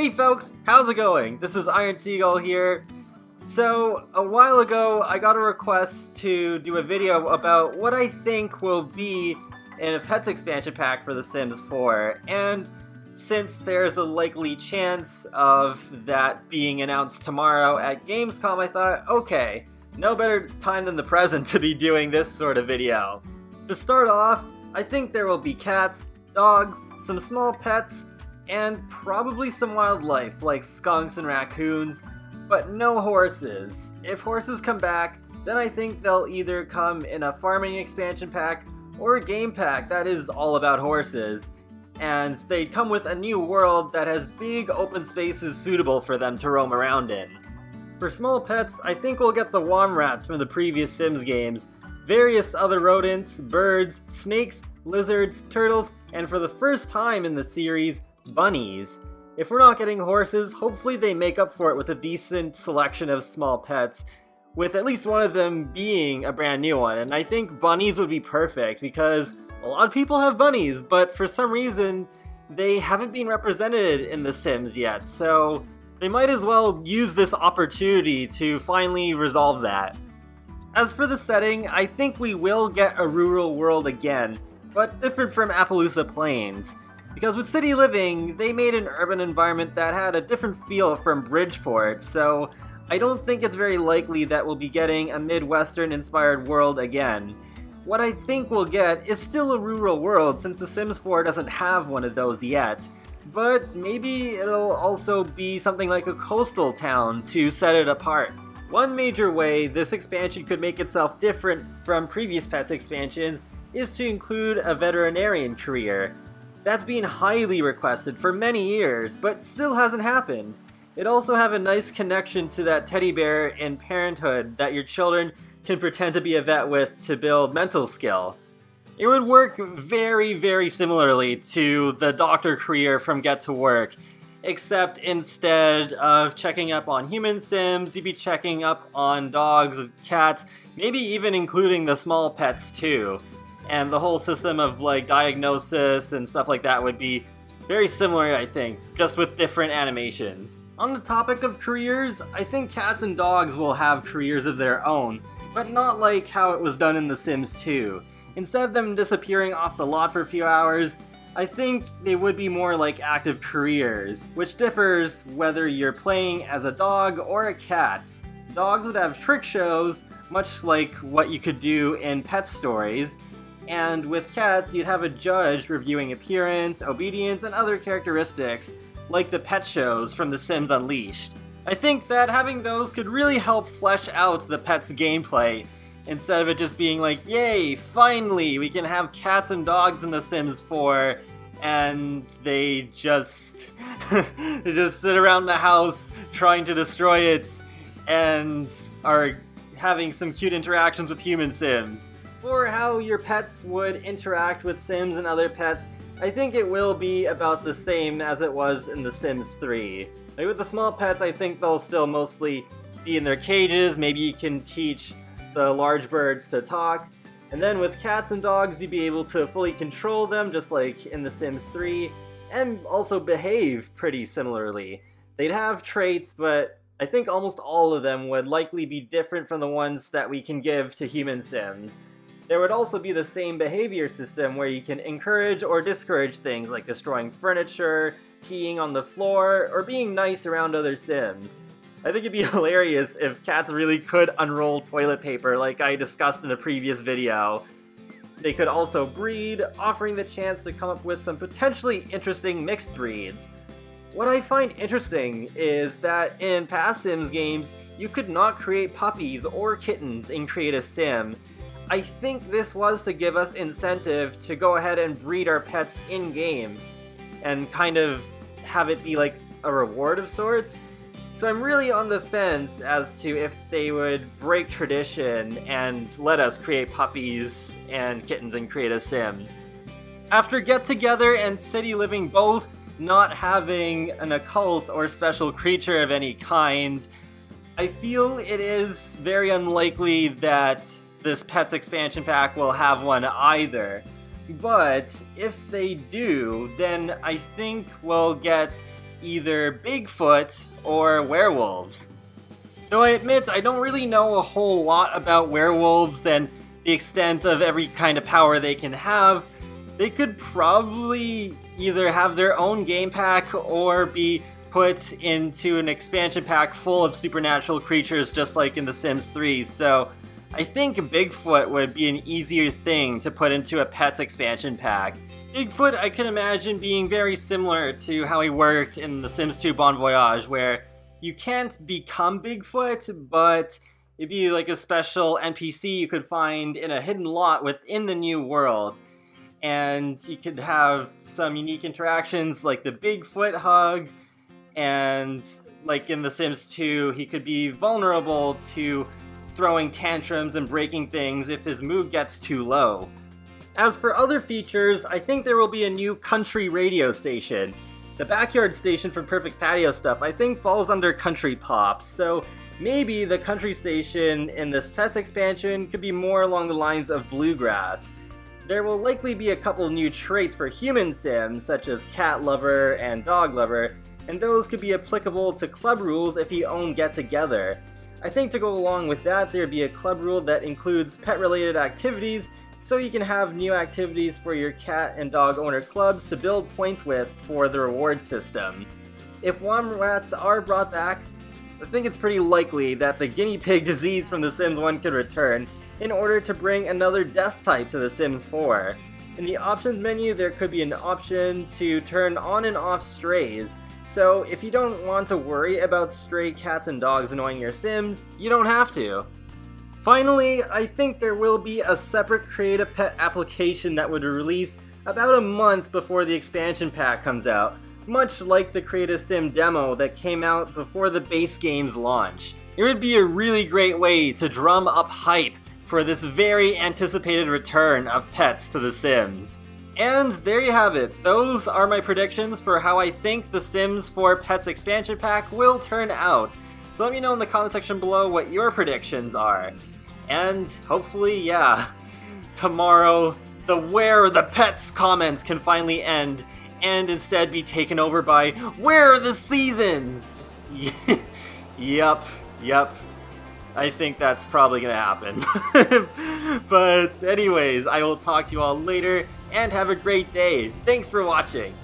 Hey folks, how's it going? This is Iron Seagull here. So, a while ago I got a request to do a video about what I think will be in a Pets expansion pack for The Sims 4, and since there's a likely chance of that being announced tomorrow at Gamescom, I thought, okay, no better time than the present to be doing this sort of video. To start off, I think there will be cats, dogs, some small pets, and probably some wildlife like skunks and raccoons, but no horses. If horses come back, then I think they'll either come in a farming expansion pack or a game pack that is all about horses, and they'd come with a new world that has big open spaces suitable for them to roam around in. For small pets, I think we'll get the womrats from the previous Sims games, various other rodents, birds, snakes, lizards, turtles, and for the first time in the series, bunnies. If we're not getting horses, hopefully they make up for it with a decent selection of small pets, with at least one of them being a brand new one. And I think bunnies would be perfect because a lot of people have bunnies, but for some reason they haven't been represented in The Sims yet, so they might as well use this opportunity to finally resolve that. As for the setting, I think we will get a rural world again, but different from Appaloosa Plains. Because with City Living, they made an urban environment that had a different feel from Bridgeport, so I don't think it's very likely that we'll be getting a Midwestern-inspired world again. What I think we'll get is still a rural world, since The Sims 4 doesn't have one of those yet. But maybe it'll also be something like a coastal town to set it apart. One major way this expansion could make itself different from previous Pets expansions is to include a veterinarian career. That's been highly requested for many years, but still hasn't happened. It'd also have a nice connection to that teddy bear in Parenthood that your children can pretend to be a vet with to build mental skill. It would work very, very similarly to the doctor career from Get to Work, except instead of checking up on human Sims, you'd be checking up on dogs, cats, maybe even including the small pets too. And the whole system of like diagnosis and stuff like that would be very similar, I think, just with different animations. On the topic of careers, I think cats and dogs will have careers of their own, but not like how it was done in The Sims 2. Instead of them disappearing off the lot for a few hours, I think they would be more like active careers, which differs whether you're playing as a dog or a cat. Dogs would have trick shows, much like what you could do in pet stories, and with cats you'd have a judge reviewing appearance, obedience, and other characteristics, like the pet shows from The Sims Unleashed. I think that having those could really help flesh out the pet's gameplay, instead of it just being like, yay, finally, we can have cats and dogs in The Sims 4, and they just they just sit around the house trying to destroy it, and are having some cute interactions with human Sims. For how your pets would interact with Sims and other pets, I think it will be about the same as it was in The Sims 3. Like with the small pets, I think they'll still mostly be in their cages. Maybe you can teach the large birds to talk. And then with cats and dogs, you'd be able to fully control them, just like in The Sims 3, and also behave pretty similarly. They'd have traits, but I think almost all of them would likely be different from the ones that we can give to human Sims. There would also be the same behavior system where you can encourage or discourage things like destroying furniture, peeing on the floor, or being nice around other Sims. I think it'd be hilarious if cats really could unroll toilet paper like I discussed in a previous video. They could also breed, offering the chance to come up with some potentially interesting mixed breeds. What I find interesting is that in past Sims games, you could not create puppies or kittens in Create a Sim. I think this was to give us incentive to go ahead and breed our pets in-game, and kind of have it be like a reward of sorts. So I'm really on the fence as to if they would break tradition and let us create puppies and kittens and Create a Sim. After Get Together and City Living both not having an occult or special creature of any kind, I feel it is very unlikely that this Pets expansion pack will have one either. But if they do, then I think we'll get either Bigfoot or werewolves. Though I admit I don't really know a whole lot about werewolves and the extent of every kind of power they can have, they could probably either have their own game pack or be put into an expansion pack full of supernatural creatures just like in The Sims 3, so I think Bigfoot would be an easier thing to put into a Pets expansion pack. Bigfoot I can imagine being very similar to how he worked in The Sims 2 Bon Voyage, where you can't become Bigfoot, but it'd be like a special NPC you could find in a hidden lot within the new world. And you could have some unique interactions like the Bigfoot hug, and like in The Sims 2, he could be vulnerable to throwing tantrums and breaking things if his mood gets too low. As for other features, I think there will be a new country radio station. The backyard station from Perfect Patio Stuff I think falls under country pop, so maybe the country station in this Pets expansion could be more along the lines of bluegrass. There will likely be a couple new traits for human Sims, such as cat lover and dog lover, and those could be applicable to club rules if you own Get Together. I think to go along with that, there'd be a club rule that includes pet-related activities, so you can have new activities for your cat and dog owner clubs to build points with for the reward system. If Womrats are brought back, I think it's pretty likely that the guinea pig disease from The Sims 1 could return in order to bring another death type to The Sims 4. In the options menu, there could be an option to turn on and off strays, so if you don't want to worry about stray cats and dogs annoying your Sims, you don't have to. Finally, I think there will be a separate Create a Pet application that would release about a month before the expansion pack comes out, much like the Create a Sim demo that came out before the base game's launch. It would be a really great way to drum up hype for this very anticipated return of pets to The Sims. And there you have it. Those are my predictions for how I think The Sims 4 Pets expansion pack will turn out. So let me know in the comment section below what your predictions are. And hopefully, yeah, tomorrow the Where Are the Pets comments can finally end and instead be taken over by Where Are the Seasons? Yup. I think that's probably gonna happen. But anyways, I will talk to you all later and have a great day. Thanks for watching.